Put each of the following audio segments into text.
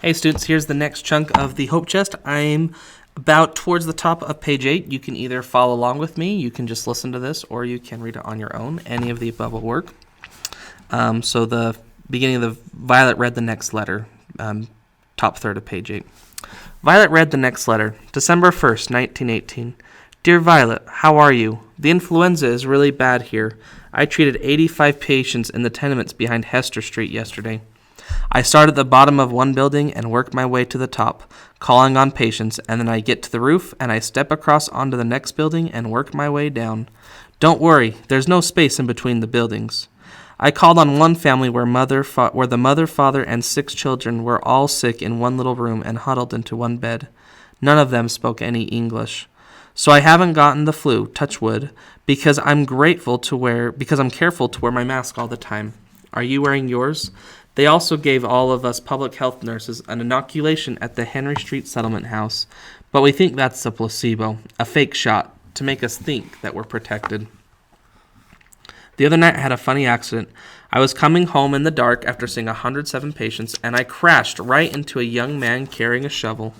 Hey students, here's the next chunk of the Hope Chest. I'm about towards the top of page 8. You can either follow along with me, you can just listen to this, or you can read it on your own. Any of the above will work. So the beginning of the Violet read the next letter, top third of page 8. Violet read the next letter, December 1st, 1918. Dear Violet, how are you? The influenza is really bad here. I treated 85 patients in the tenements behind Hester Street yesterday. I start at the bottom of one building and work my way to the top, calling on patients, and then I get to the roof and I step across onto the next building and work my way down. Don't worry, there's no space in between the buildings. I called on one family where the mother, father, and 6 children were all sick in one little room and huddled into one bed. None of them spoke any English. So I haven't gotten the flu, touch wood, because I'm careful to wear my mask all the time. Are you wearing yours? They also gave all of us public health nurses an inoculation at the Henry Street Settlement House, but we think that's a placebo, a fake shot, to make us think that we're protected. The other night I had a funny accident. I was coming home in the dark after seeing 107 patients, and I crashed right into a young man carrying a shovel.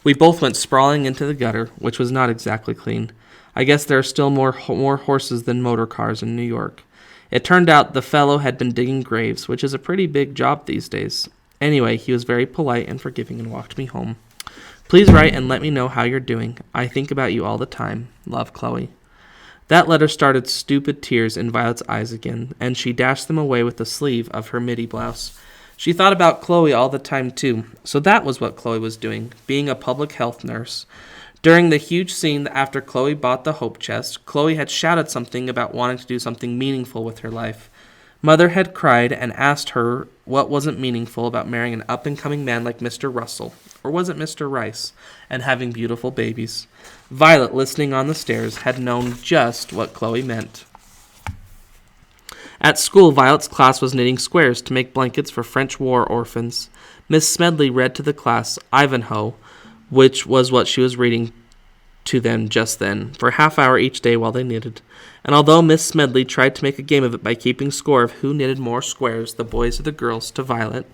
We both went sprawling into the gutter, which was not exactly clean. I guess there are still more horses than motor cars in New York. It turned out the fellow had been digging graves, which is a pretty big job these days. Anyway, he was very polite and forgiving and walked me home. Please write and let me know how you're doing. I think about you all the time. Love, Chloe. That letter started stupid tears in Violet's eyes again, and she dashed them away with the sleeve of her midi blouse. She thought about Chloe all the time, too. So that was what Chloe was doing, being a public health nurse. During the huge scene after Chloe bought the Hope Chest, Chloe had shouted something about wanting to do something meaningful with her life. Mother had cried and asked her what wasn't meaningful about marrying an up-and-coming man like Mr. Russell, or was it Mr. Rice, and having beautiful babies. Violet, listening on the stairs, had known just what Chloe meant. At school, Violet's class was knitting squares to make blankets for French war orphans. Miss Smedley read to the class Ivanhoe, which was what she was reading to them just then, for a half-hour each day while they knitted. And although Miss Smedley tried to make a game of it by keeping score of who knitted more squares, the boys or the girls, to Violet,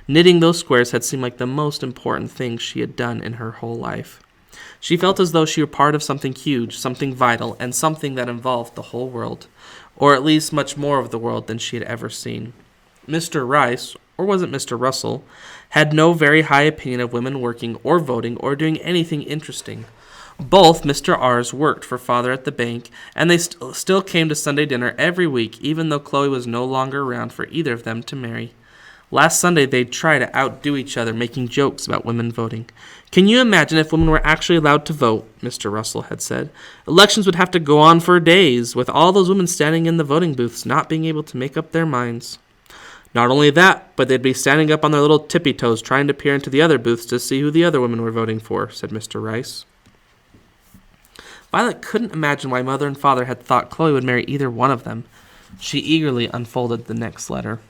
knitting those squares had seemed like the most important thing she had done in her whole life. She felt as though she were part of something huge, something vital, and something that involved the whole world, or at least much more of the world than she had ever seen. Mr. Rice, or was it Mr. Russell, had no very high opinion of women working or voting or doing anything interesting. Both Mr. R's worked for Father at the bank, and they still came to Sunday dinner every week, even though Chloe was no longer around for either of them to marry. Last Sunday, they'd try to outdo each other, making jokes about women voting. Can you imagine if women were actually allowed to vote? Mr. Russell had said. Elections would have to go on for days, with all those women standing in the voting booths not being able to make up their minds. Not only that, but they'd be standing up on their little tippy toes trying to peer into the other booths to see who the other women were voting for, said Mr. Rice. Violet couldn't imagine why Mother and Father had thought Chloe would marry either one of them. She eagerly unfolded the next letter.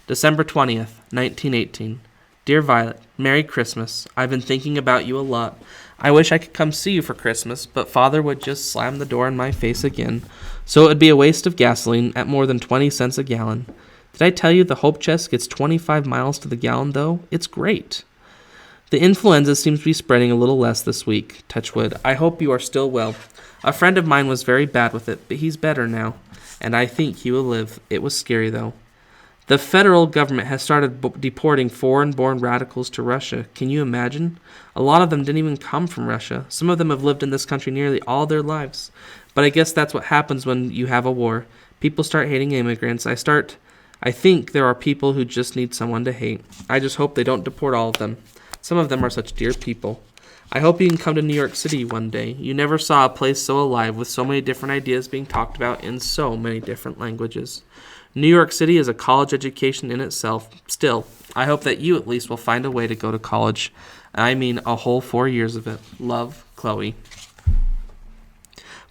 December 20th, 1918. Dear Violet, Merry Christmas. I've been thinking about you a lot. I wish I could come see you for Christmas, but Father would just slam the door in my face again, so it would be a waste of gasoline at more than 20 cents a gallon. Did I tell you the Hope Chest gets 25 miles to the gallon, though? It's great. The influenza seems to be spreading a little less this week. Touch wood. I hope you are still well. A friend of mine was very bad with it, but he's better now, and I think he will live. It was scary, though. The federal government has started deporting foreign-born radicals to Russia. Can you imagine? A lot of them didn't even come from Russia. Some of them have lived in this country nearly all their lives. But I guess that's what happens when you have a war. People start hating immigrants. I think there are people who just need someone to hate. I just hope they don't deport all of them. Some of them are such dear people. I hope you can come to New York City one day. You never saw a place so alive with so many different ideas being talked about in so many different languages. New York City is a college education in itself. Still, I hope that you at least will find a way to go to college. I mean a whole 4 years of it. Love, Chloe.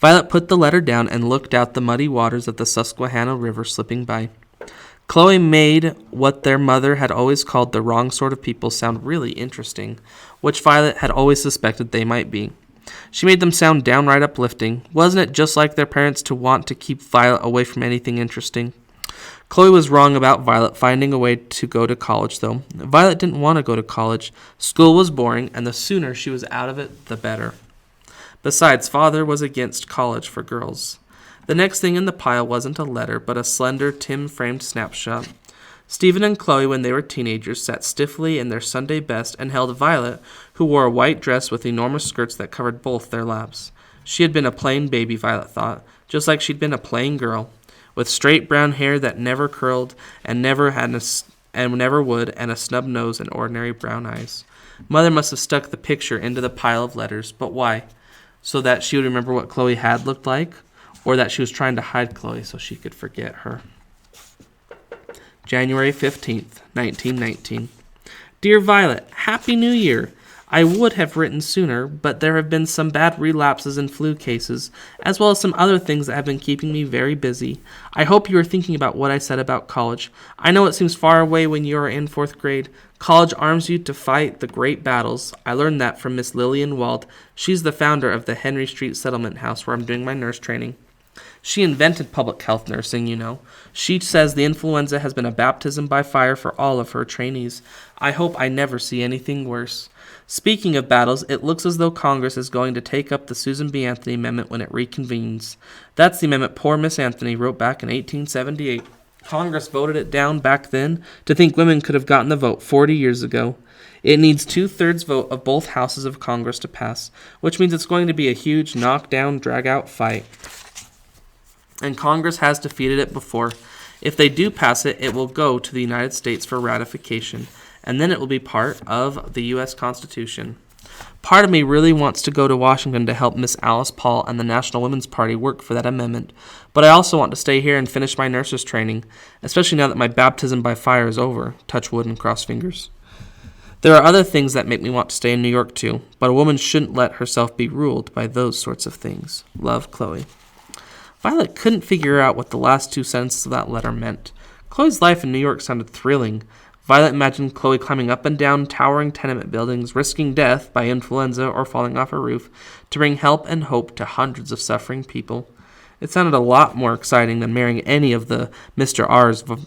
Violet put the letter down and looked out the muddy waters of the Susquehanna River slipping by. Chloe made what their mother had always called the wrong sort of people sound really interesting, which Violet had always suspected they might be. She made them sound downright uplifting. Wasn't it just like their parents to want to keep Violet away from anything interesting? Chloe was wrong about Violet finding a way to go to college, though. Violet didn't want to go to college. School was boring, and the sooner she was out of it, the better. Besides, Father was against college for girls. The next thing in the pile wasn't a letter, but a slender, tin-framed snapshot. Stephen and Chloe, when they were teenagers, sat stiffly in their Sunday best and held Violet, who wore a white dress with enormous skirts that covered both their laps. She had been a plain baby, Violet thought, just like she'd been a plain girl, with straight brown hair that never curled and never would, and a snub nose and ordinary brown eyes. Mother must have stuck the picture into the pile of letters, but why? So that she would remember what Chloe had looked like, or that she was trying to hide Chloe so she could forget her. January 15th, 1919. Dear Violet, Happy New Year! I would have written sooner, but there have been some bad relapses and flu cases, as well as some other things that have been keeping me very busy. I hope you are thinking about what I said about college. I know it seems far away when you are in 4th grade. College arms you to fight the great battles. I learned that from Miss Lillian Wald. She's the founder of the Henry Street Settlement House where I'm doing my nurse training. She invented public health nursing, you know. She says the influenza has been a baptism by fire for all of her trainees. I hope I never see anything worse. Speaking of battles, it looks as though Congress is going to take up the Susan B. Anthony Amendment when it reconvenes. That's the amendment poor Miss Anthony wrote back in 1878. Congress voted it down back then to think women could have gotten the vote 40 years ago. It needs 2/3 vote of both houses of Congress to pass, which means it's going to be a huge knockdown, drag-out fight. And Congress has defeated it before. If they do pass it, it will go to the United States for ratification, and then it will be part of the U.S. Constitution. Part of me really wants to go to Washington to help Miss Alice Paul and the National Women's Party work for that amendment, but I also want to stay here and finish my nurse's training, especially now that my baptism by fire is over. Touch wood and cross fingers. There are other things that make me want to stay in New York too, but a woman shouldn't let herself be ruled by those sorts of things. Love, Chloe. Violet couldn't figure out what the last 2 sentences of that letter meant. Chloe's life in New York sounded thrilling. Violet imagined Chloe climbing up and down towering tenement buildings, risking death by influenza or falling off a roof to bring help and hope to hundreds of suffering people. It sounded a lot more exciting than marrying any of the Mr. R's. One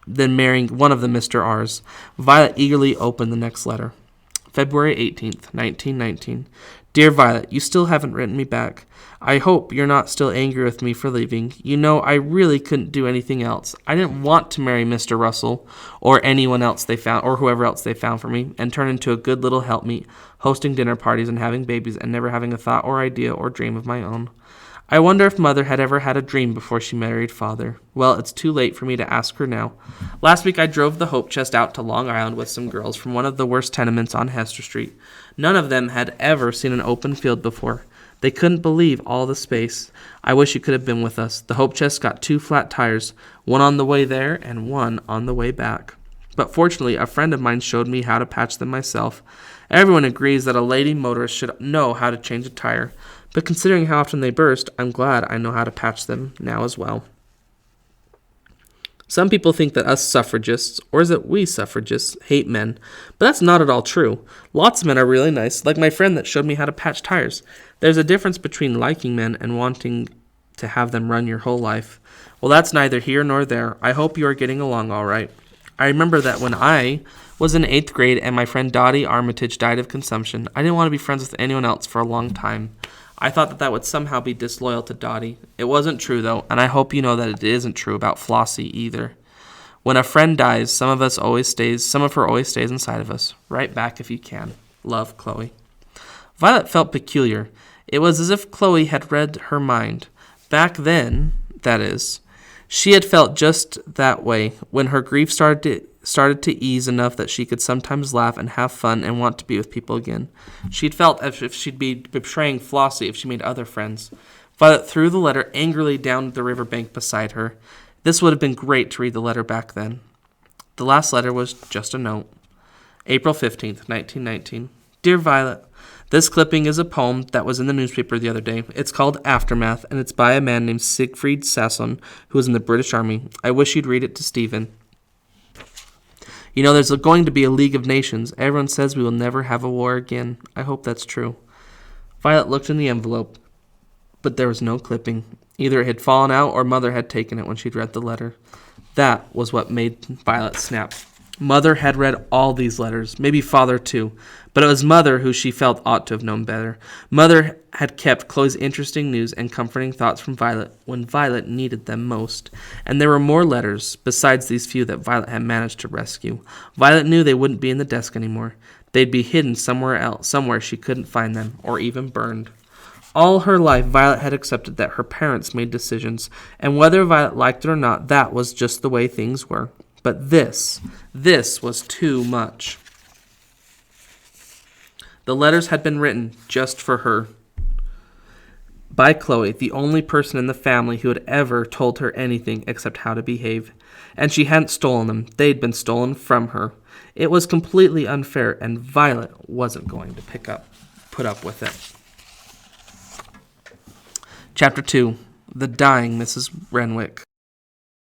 of the Mr. R's. Violet eagerly opened the next letter. February 18th, 1919. Dear Violet, you still haven't written me back. I hope you're not still angry with me for leaving. You know, I really couldn't do anything else. I didn't want to marry Mr. Russell or anyone else they found, or whoever else they found for me, and turn into a good little helpmeet, hosting dinner parties and having babies and never having a thought or idea or dream of my own. I wonder if Mother had ever had a dream before she married Father. Well, it's too late for me to ask her now. Last week I drove the Hope Chest out to Long Island with some girls from one of the worst tenements on Hester Street. None of them had ever seen an open field before. They couldn't believe all the space. I wish you could have been with us. The Hope Chest got 2 flat tires, one on the way there and one on the way back. But fortunately, a friend of mine showed me how to patch them myself. Everyone agrees that a lady motorist should know how to change a tire, but considering how often they burst, I'm glad I know how to patch them now as well. Some people think that us suffragists, or is it we suffragists, hate men, but that's not at all true. Lots of men are really nice, like my friend that showed me how to patch tires. There's a difference between liking men and wanting to have them run your whole life. Well, that's neither here nor there. I hope you are getting along all right. I remember that when I was in 8th grade and my friend Dottie Armitage died of consumption, I didn't want to be friends with anyone else for a long time. I thought that would somehow be disloyal to Dottie. It wasn't true, though, and I hope you know that it isn't true about Flossie either. When a friend dies, some of her always stays inside of us. Write back if you can. Love, Chloe. Violet felt peculiar. It was as if Chloe had read her mind. Back then, that is. She had felt just that way when her grief started to ease enough that she could sometimes laugh and have fun and want to be with people again. She'd felt as if she'd be betraying Flossie if she made other friends. Violet threw the letter angrily down the riverbank beside her. This would have been great to read the letter back then. The last letter was just a note. April 15th, 1919. Dear Violet, this clipping is a poem that was in the newspaper the other day. It's called Aftermath, and it's by a man named Siegfried Sassoon, who was in the British Army. I wish you'd read it to Stephen. You know, there's going to be a League of Nations. Everyone says we will never have a war again. I hope that's true. Violet looked in the envelope, but there was no clipping. Either it had fallen out or Mother had taken it when she'd read the letter. That was what made Violet snap. Mother had read all these letters, maybe Father too, but it was Mother who she felt ought to have known better. Mother had kept Chloe's interesting news and comforting thoughts from Violet when Violet needed them most. And there were more letters, besides these few that Violet had managed to rescue. Violet knew they wouldn't be in the desk anymore. They'd be hidden somewhere else, somewhere she couldn't find them, or even burned. All her life, Violet had accepted that her parents made decisions, and whether Violet liked it or not, that was just the way things were. But this was too much. The letters had been written just for her. By Chloe, the only person in the family who had ever told her anything except how to behave. And she hadn't stolen them. They'd been stolen from her. It was completely unfair, and Violet wasn't going to put up with it. Chapter 2. The Dying Mrs. Renwick.